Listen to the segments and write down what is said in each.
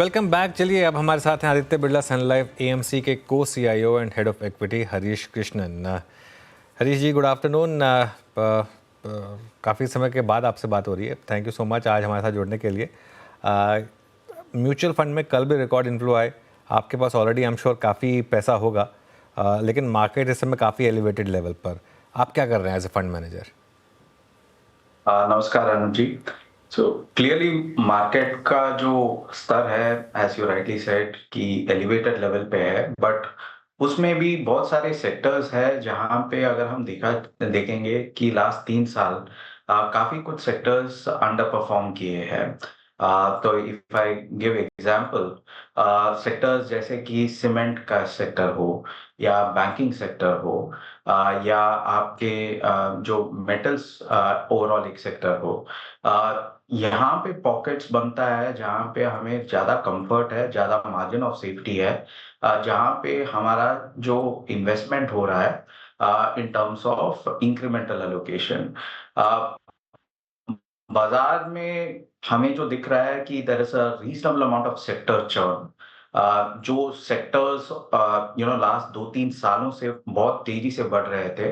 Welcome back. चलिए अब हमारे साथ हैं Aditya Birla Sun Life AMC के को CEO and head of equity Harish Krishnan. Harish ji, good afternoon. काफ़ी समय के बाद आपसे बात हो रही है। थैंक यू सो मच आज हमारे साथ जुड़ने के लिए। म्यूचुअल फंड में कल भी रिकॉर्ड इन्फ्लो आए। आपके पास ऑलरेडी आई एम श्योर काफ़ी पैसा होगा, लेकिन मार्केट इस समय काफ़ी एलिवेटेड लेवल पर। आप क्या कर रहे हैं एज ए फंड मैनेजर? नमस्कार अनुज जी। सो क्लियरली मार्केट का जो स्तर है, एज यू राइटली सेड, कि एलिवेटेड लेवल पे है, बट उसमें भी बहुत सारे सेक्टर्स है जहां पे अगर हम देखेंगे कि लास्ट 3 साल काफी कुछ सेक्टर्स अंडर परफॉर्म किए हैं। तो if I give example, sectors जैसे कि सीमेंट का सेक्टर हो या बैंकिंग सेक्टर हो, या आपके जो मेटल्स ओवरऑल एक सेक्टर हो, यहाँ पे पॉकेट्स बनता है जहाँ पे हमें ज्यादा कंफर्ट है, ज्यादा मार्जिन ऑफ सेफ्टी है, जहाँ पे हमारा जो इन्वेस्टमेंट हो रहा है in terms of incremental allocation. बाजार में हमें जो दिख रहा है कि there is a reasonable amount of sector churn. जो सेक्टर्स लास्ट 2-3 सालों से बहुत तेजी से बढ़ रहे थे,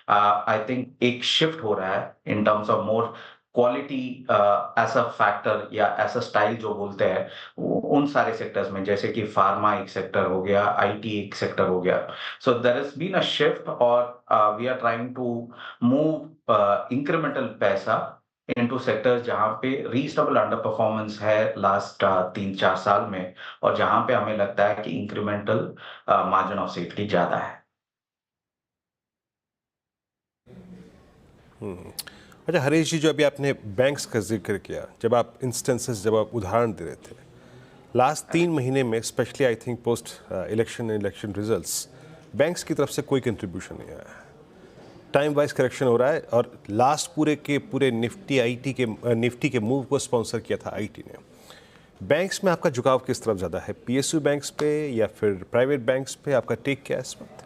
आई थिंक एक शिफ्ट हो रहा है in terms of more quality as a factor या एज अ स्टाइल जो बोलते हैं, उन सारे सेक्टर्स में, जैसे कि फार्मा एक सेक्टर हो गया, आईटी एक सेक्टर हो गया। So there has been a shift, और we are trying to move incremental पैसा इनटू सेक्टर्स जहां पे रीजनेबल अंडर परफॉर्मेंस है लास्ट 3-4 साल में, और जहां पे हमें लगता है कि इंक्रीमेंटल मार्जिन ऑफ सेफ्टी ज्यादा है। अच्छा हरीश जी, जो अभी आपने बैंक्स का जिक्र किया, जब आप उदाहरण दे रहे थे, लास्ट 3 महीने में specially I think post election results, banks की तरफ से कोई कंट्रीब्यूशन नहीं आया है। टाइम वाइज करेक्शन हो रहा है, और लास्ट पूरे के पूरे निफ्टी के मूव को स्पॉन्सर किया था आईटी ने। बैंक्स में आपका झुकाव किस तरफ ज़्यादा है, पीएसयू बैंक्स पे या फिर प्राइवेट बैंक्स पे? आपका टेक क्या है इस वक्त?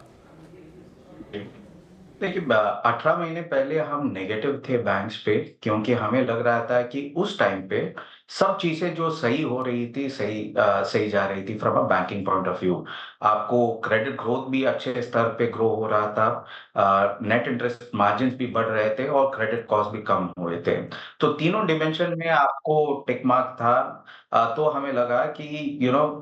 देखिए, 18 महीने पहले हम नेगेटिव थे बैंक्स पे, क्योंकि हमें लग रहा था कि उस टाइम पे सब चीजें जो सही हो रही थी, सही जा रही थी from a banking point of view. आपको क्रेडिट ग्रोथ भी अच्छे स्तर पे ग्रो हो रहा था, नेट इंटरेस्ट मार्जिन भी बढ़ रहे थे, और क्रेडिट कॉस्ट भी कम हुए थे। तो तीनों डिमेंशन में आपको टिक मार्क था। तो हमें लगा कि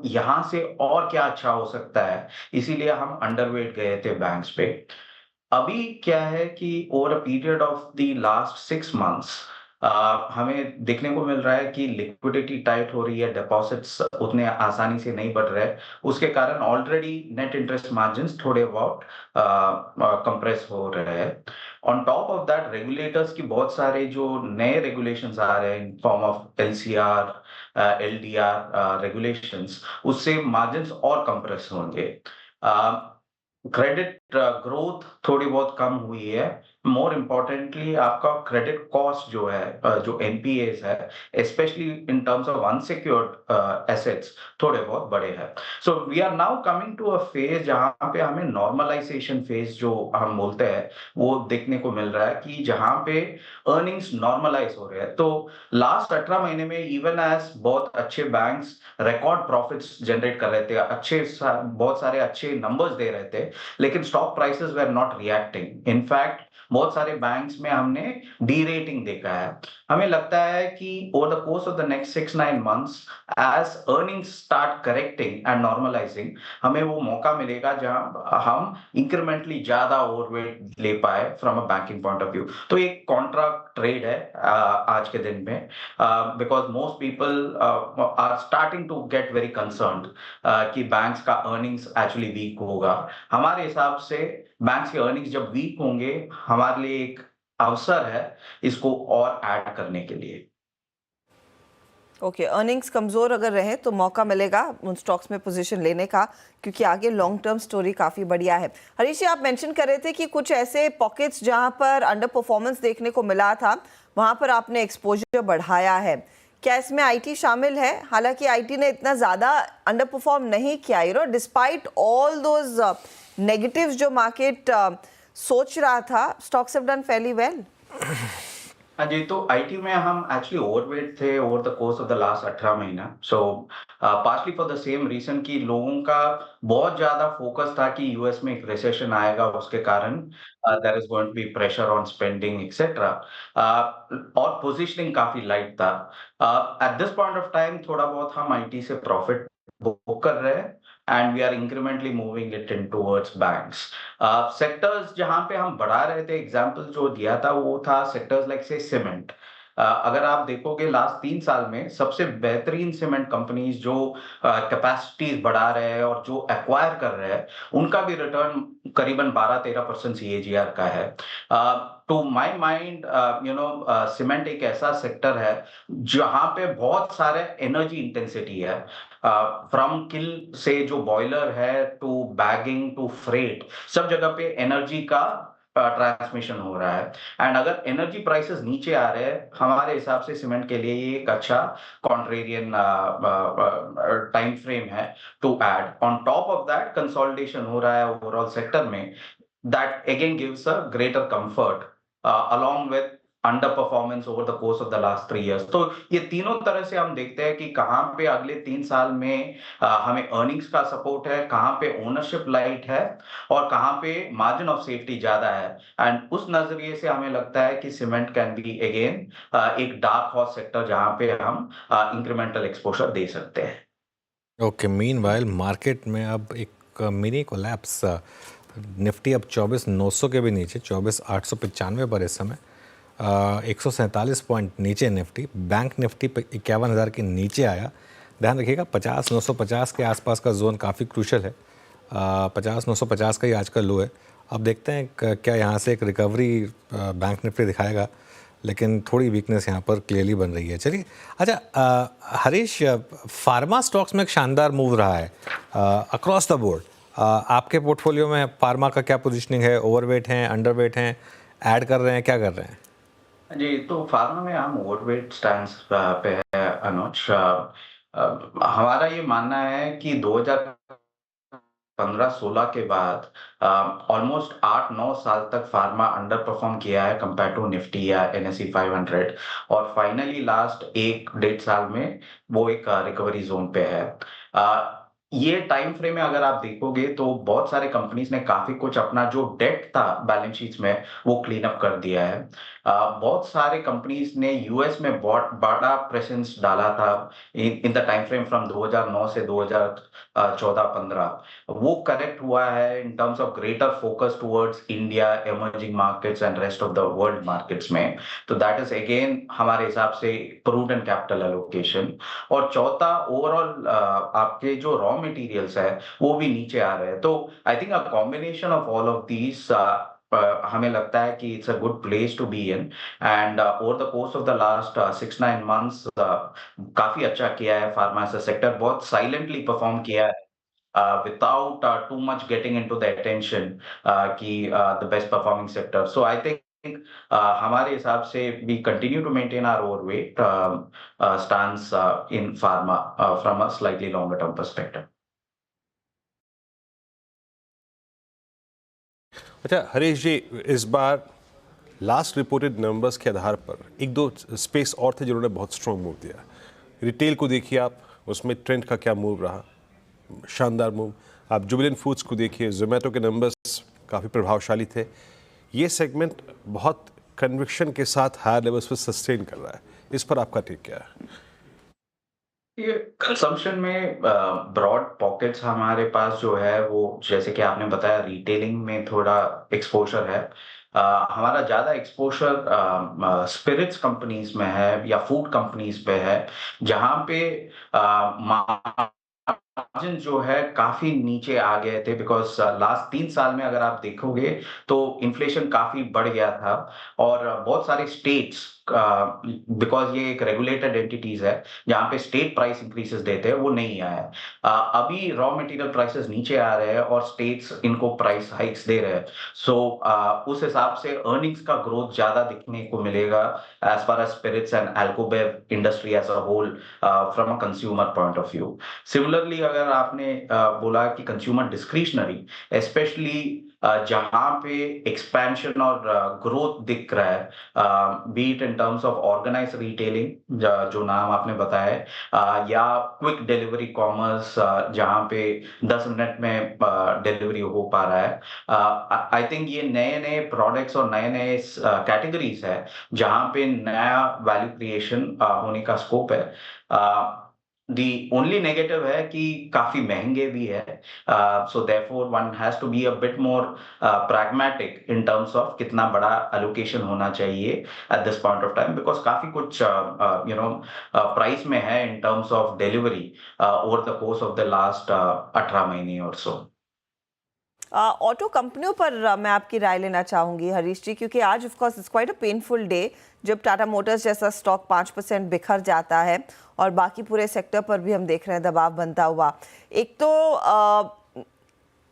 यहाँ से और क्या अच्छा हो सकता है, इसीलिए हम अंडरवेट गए थे बैंक्स पे। अभी क्या है कि over a period of the last 6 months हमें देखने को मिल रहा है कि लिक्विडिटी टाइट हो रही है, डिपॉजिट्स उतने आसानी से नहीं बढ़ रहे। उसके कारण ऑलरेडी नेट इंटरेस्ट मार्जिन्स थोड़े बहुत कंप्रेस हो रहे हैं। On top of that, regulators की बहुत सारे जो नए रेगुलेशंस आ रहे हैं in form of LCR, LDR regulations, उससे मार्जिन्स और कंप्रेस होंगे। क्रेडिट ग्रोथ थोड़ी बहुत कम हुई है। मोर इम्पोर्टेंटली आपका क्रेडिट कॉस्ट जो है, जो एनपीएस है, specially in terms of unsecured assets, थोड़े बहुत बड़े हैं। So we are now coming to a phase जहां पे हमें नॉर्मलाइजेशन फेज जो हम बोलते हैं, वो देखने को मिल रहा है कि जहां पे अर्निंग्स नॉर्मलाइज हो रहे हैं। तो लास्ट 18 महीने में इवन एज बहुत अच्छे बैंक्स रिकॉर्ड प्रॉफिट्स जनरेट कर रहे थे, बहुत सारे अच्छे नंबर्स दे रहे थे, लेकिन stock prices were not reacting. In fact बहुत सारे बैंक्स में हमने डी रेटिंग देखा है। हमें लगता है कि over the course of the next 6-9 months, as earnings start correcting and normalizing, हमें वो मौका मिलेगा जहां हम इंक्रीमेंटली ज्यादा ओवरवेट ले पाए from a banking point of view. तो एक कॉन्ट्रा ट्रेड है आज के दिन में, because most people are starting to get very concerned कि बैंक्स का अर्निंग्स एक्चुअली वीक होगा। हमारे हिसाब से बैंक्स के अर्निंग्स जब वीक होंगे, हमारे लिए एक अवसर है इसको और ऐड करने के लिए। ओके, अर्निंग्स कमज़ोर अगर रहे तो मौका मिलेगा उन स्टॉक्स में पोजीशन लेने का, क्योंकि आगे लॉन्ग टर्म स्टोरी काफ़ी बढ़िया है। हरीश जी, आप मेंशन कर रहे थे कि कुछ ऐसे पॉकेट्स जहां पर अंडर परफॉर्मेंस देखने को मिला था, वहां पर आपने एक्सपोजर बढ़ाया है। क्या इसमें आईटी शामिल है? हालांकि आईटी ने इतना ज़्यादा अंडर परफॉर्म नहीं किया, डिस्पाइट ऑल दोज नेगेटिव्स जो मार्केट सोच रहा था, stocks have done fairly well. हाँ जी, तो आईटी में हम एक्चुअली ओवरवेट थे over the course of the last 18 महीना। So partly for the same reason कि लोगों का बहुत ज़्यादा फोकस था कि यूएस में एक रिसेशन आएगा, उसके कारण there is going to be pressure on spending etcetera. और पोज़ीशनिंग काफ़ी लाइट था। At this point of time थोड़ा बहुत हम आईटी से प्रॉफिट बुक कर रहे हैं and we are incrementally moving it in towards banks. Sectors जहाँ पे हम बढ़ा रहे थे, एग्जांपल जो दिया था वो था सेक्टर्स लाइक से सीमेंट। अगर आप देखोगे लास्ट 3 साल में सबसे बेहतरीन सीमेंट कंपनीज जो कैपेसिटीज बढ़ा रहे हैं और जो एक्वायर कर रहे हैं, उनका भी रिटर्न करीबन 12-13% सीएजीआर का है। टू माय माइंड सीमेंट एक ऐसा सेक्टर है जहाँ पे बहुत सारे एनर्जी इंटेंसिटी है। फ्रॉम किल से जो बॉयलर है टू बैगिंग टू फ्रेट, सब जगह पे एनर्जी का ट्रांसमिशन हो रहा है। एंड अगर एनर्जी प्राइसेस नीचे आ रहे हैं, हमारे हिसाब से सीमेंट के लिए ये एक अच्छा कॉन्ट्रेरियन टाइम फ्रेम है to add. On top of that consolidation हो रहा है ओवरऑल सेक्टर में, that again gives a greater comfort along with underperformance over the course of the last 3 years। तो ये तीनों तरह से हम देखते हैं कि कहाँ पे अगले 3 साल में हमें अर्निंग्स का सपोर्ट है, कहाँ पे ओनरशिप लाइट है और कहाँ पे मार्जिन ऑफ सेफ्टी ज्यादा है। एंड उस नजरिए से हमें लगता है कि सीमेंट कैन बी अगेन एक डार्क हॉर्स सेक्टर जहाँ पे हम इंक्रीमेंटल एक्सपोजर दे सकते हैं। ओके, मीनवाइल मार्केट में अब एक मिनी कोलैप्स, निफ्टी अब 24,900 के भी नीचे, 24,895 पर इस समय, 147 पॉइंट नीचे निफ्टी। बैंक निफ्टी पे 51,000 के नीचे आया। ध्यान रखिएगा 50,950 के आसपास का जोन काफ़ी क्रूशल है। 50,950 का ही आज का लो है। अब देखते हैं क्या यहाँ से एक रिकवरी बैंक निफ्टी दिखाएगा, लेकिन थोड़ी वीकनेस यहाँ पर क्लियरली बन रही है। चलिए, अच्छा हरीश, फार्मा स्टॉक्स में एक शानदार मूव रहा है अक्रॉस द बोर्ड। आपके पोर्टफोलियो में फार्मा का क्या पोजीशनिंग है? ओवरवेट हैं, अंडरवेट हैं, ऐड कर रहे हैं, क्या कर रहे हैं? जी, तो फार्मा में हम ओवरवेट स्टैंस पे है अनुज। हमारा ये मानना है कि 2015-16 के बाद ऑलमोस्ट 8-9 साल तक फार्मा अंडर परफॉर्म किया है कंपेयर टू निफ्टी या एनएसई 500, और फाइनली लास्ट 1-1.5 साल में वो एक रिकवरी जोन पे है। ये टाइम फ्रेम में अगर आप देखोगे तो बहुत सारे कंपनीज ने काफी कुछ अपना जो डेट था बैलेंस शीट्स में वो क्लीन अप कर दिया है। बहुत सारे कंपनीज ने यूएस में बहुत बड़ा प्रेजेंस डाला था in the time frame from 2009 से 2014-15। वो करेक्ट हुआ है in terms of greater focus towards India, emerging markets and rest of the world markets में। तो दैट इज अगेन हमारे हिसाब से प्रूडेंट कैपिटल एलोकेशन। और चौथा, ओवरऑल आपके जो रॉ मटेरियल्स है वो भी नीचे आ रहे हैं। तो I think a combination of all of these हमें लगता है कि it's a good place to be in. And over the course of the last 6-9 months काफी अच्छा किया है फार्मा सेक्टर, बहुत साइलेंटली परफॉर्म किया है without too much getting into the attention कि the best performing sector। So I think हमारे हिसाब से we continue to maintain our overweight stance in pharma from a slightly longer term perspective। अच्छा हरीश जी, इस बार last reported numbers के आधार पर एक दो स्पेस और थे जिन्होंने बहुत स्ट्रॉन्ग मूव दिया। रिटेल को देखिए आप, उसमें ट्रेंड का क्या मूव रहा, शानदार मूव। आप जुबिलेंट फूड्स को देखिए, जोमेटो के नंबर्स काफ़ी प्रभावशाली थे। ये सेगमेंट बहुत कन्विक्शन के साथ हायर लेवल्स पर सस्टेन कर रहा है, इस पर आपका टेक क्या है? ये कंजम्पशन में ब्रॉड पॉकेट्स हमारे पास जो है वो, जैसे कि आपने बताया, रिटेलिंग में थोड़ा एक्सपोजर है। हमारा ज्यादा एक्सपोजर स्पिरिट्स कंपनीज में है या फूड कंपनीज पे है, जहां पे मार्जिन जो है काफी नीचे आ गए थे बिकॉज लास्ट 3 साल में अगर आप देखोगे तो इन्फ्लेशन काफी बढ़ गया था और बहुत सारे स्टेट्स, बिकॉज ये एक रेगुलेटेड एंटिटीज है जहां पे स्टेट प्राइस इंक्रीसेस देते हैं, वो नहीं आया है। अभी रॉ मटेरियल प्राइसेस नीचे आ रहे हैं और स्टेट्स इनको प्राइस हाइक्स दे रहे हैं। सो उस हिसाब से अर्निंग्स का ग्रोथ ज्यादा दिखने को मिलेगा as far as spirits and alcobev industry as a whole from a consumer point of view. Similarly अगर आपने बोला कि कंज्यूमर डिस्क्रिशनरी, स्पेशली जहाँ पे एक्सपेंशन और ग्रोथ दिख रहा है, be it in terms of organize retailing जो नाम आपने बताया है, या क्विक डिलीवरी कॉमर्स जहाँ पे 10 मिनट में डिलीवरी हो पा रहा है। आई थिंक ये नए नए प्रोडक्ट्स और नए नए कैटेगरीज है जहाँ पे नया वैल्यू क्रिएशन होने का स्कोप है। दी ओनली नेगेटिव है कि काफी महंगे भी है, so therefore one has to be a bit more pragmatic in terms of कितना बड़ा allocation होना चाहिए at this point of time, because काफी कुछ प्राइस में है in terms of delivery over the course of the last 18 महीने और so। ऑटो कंपनियों पर मैं आपकी राय लेना चाहूंगी हरीश जी, क्योंकि आज of course it's quite a painful day जब टाटा मोटर्स जैसा स्टॉक 5% बिखर जाता है और बाकी पूरे सेक्टर पर भी हम देख रहे हैं दबाव बनता हुआ। एक तो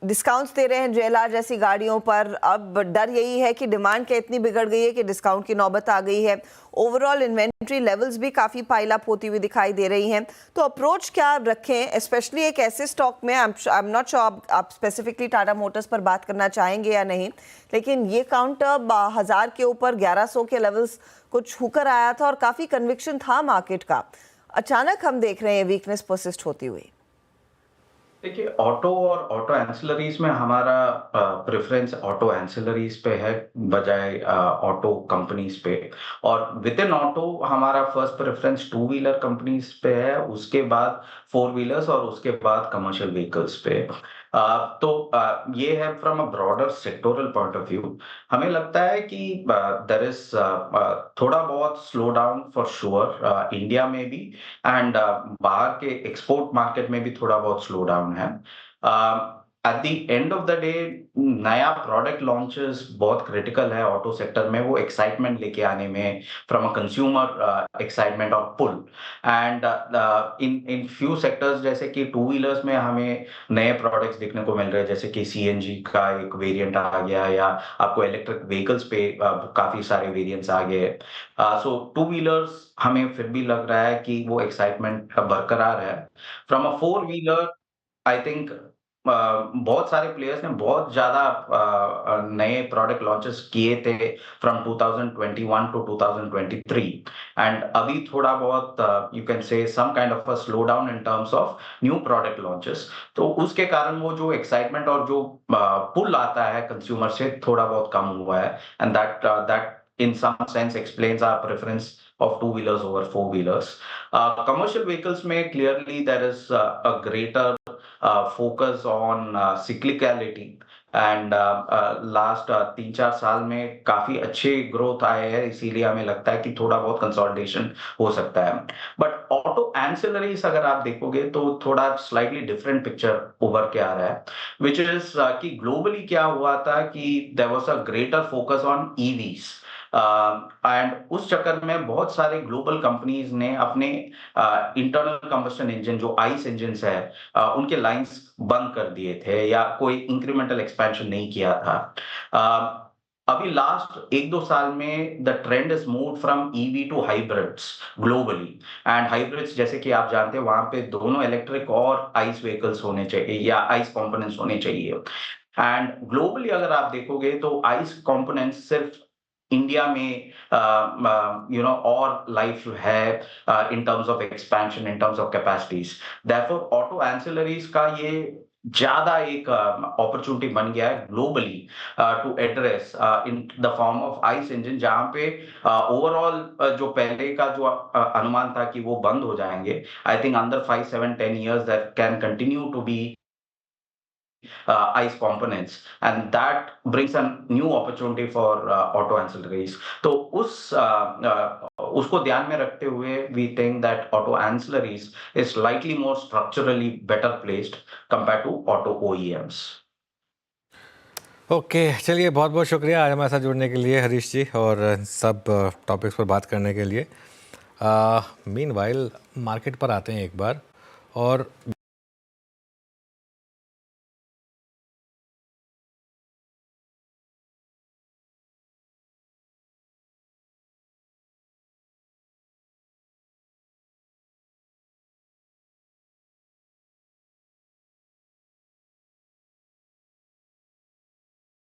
डिस्काउंट्स दे रहे हैं JLR जैसी गाड़ियों पर, अब डर यही है कि डिमांड क्या इतनी बिगड़ गई है कि डिस्काउंट की नौबत आ गई है। ओवरऑल इन्वेंट्री लेवल्स भी काफ़ी पाइल अप होती हुई दिखाई दे रही हैं, तो अप्रोच क्या रखें, स्पेशली एक ऐसे स्टॉक में। आई एम नॉट श्योर आप स्पेसिफिकली टाटा मोटर्स पर बात करना चाहेंगे या नहीं, लेकिन ये काउंटर 1000 के ऊपर 1100 के लेवल्स कुछ होकर आया था और काफ़ी कन्विक्शन था मार्केट का। अचानक हम देख रहे हैं वीकनेस परसिस्ट होती हुई। देखिए, ऑटो और ऑटो एंसिलरीज में हमारा प्रेफरेंस ऑटो एंसिलरीज पे है बजाय ऑटो कंपनीज पे, और विद इन ऑटो हमारा first preference two wheeler companies पे है, उसके बाद फोर व्हीलर्स और उसके बाद कमर्शियल व्हीकल्स पे। ये है from a broader sectoral point of view. हमें लगता है कि देयर इज थोड़ा बहुत slow down for sure India में भी, एंड बाहर के एक्सपोर्ट मार्केट में भी थोड़ा बहुत स्लो डाउन है। At the end of the day नया प्रोडक्ट लॉन्चेस बहुत क्रिटिकल है ऑटो सेक्टर में, वो एक्साइटमेंट लेके आने में, फ्रॉम अ कंज्यूमर एक्साइटमेंट और पुल। एंड इन फ्यू सेक्टर्स जैसे कि टू व्हीलर्स में हमें नए प्रोडक्ट्स देखने को मिल रहे हैं, जैसे कि CNG का एक वेरिएंट आ गया, या आपको इलेक्ट्रिक व्हीकल्स पे काफी सारे वेरिएंट्स आ गए। सो टू व्हीलर्स हमें फिर भी लग रहा है कि वो एक्साइटमेंट बरकरार है। From a four wheeler I think बहुत सारे प्लेयर्स ने बहुत ज्यादा नए प्रोडक्ट लॉन्चेस किए थे फ्रॉम 2021 टू 2023, एंड अभी थोड़ा बहुत you can say some kind of a slowdown in terms of new product launches. तो उसके कारण वो जो एक्साइटमेंट और जो पुल आता है कंज्यूमर से थोड़ा बहुत कम हुआ है, and that in some sense explains our preference of two wheelers over four wheelers. Commercial vehicles may clearly there is a greater focus on cyclicality, and last 3-4 साल में काफी अच्छे ग्रोथ आए हैं, इसीलिए हमें लगता है कि थोड़ा बहुत कंसोलिडेशन हो सकता है। बट ऑटो एंसिलरीज अगर आप देखोगे तो थोड़ा स्लाइटली डिफरेंट पिक्चर उभर के आ रहा है, विच इज कि ग्लोबली क्या हुआ था कि there was a greater focus on EVs, and उस चक्कर में बहुत सारे ग्लोबल कंपनीज ने अपने इंटरनल कंबस्टन इंजन जो आइस इंजन है उनके लाइंस बंद कर दिए थे या कोई इंक्रीमेंटल एक्सपेंशन नहीं किया था। अभी लास्ट 1-2 साल में the trend is move from EV to hybrids globally, and hybrids जैसे कि आप जानते हैं वहां पे दोनों इलेक्ट्रिक और आइस व्हीकल्स होने चाहिए या आइस कंपोनेंट्स होने चाहिए। एंड ग्लोबली अगर आप देखोगे तो आइस कंपोनेंट्स सिर्फ इंडिया में और लाइफ है in terms of expansion, in terms of capacities. Therefore auto ancillaries का ये ज्यादा एक अपॉर्चुनिटी बन गया है globally to address in the form of ICE engine, जहां पे ओवरऑल जो पहले का जो अनुमान था कि वो बंद हो जाएंगे, आई थिंक अंदर 5-7-10 years that can continue to be ICE components, and that brings a new opportunity for auto ancillaries. तो उसको ध्यान में रखते हुए we think that auto ancillaries is slightly more structurally better placed compared to auto OEMs. Okay चलिए, बहुत बहुत शुक्रिया आज हमारे साथ जुड़ने के लिए हरीश जी, और सब टॉपिक्स पर बात करने के लिए। मीनवाइल मार्केट पर आते हैं एक बार, और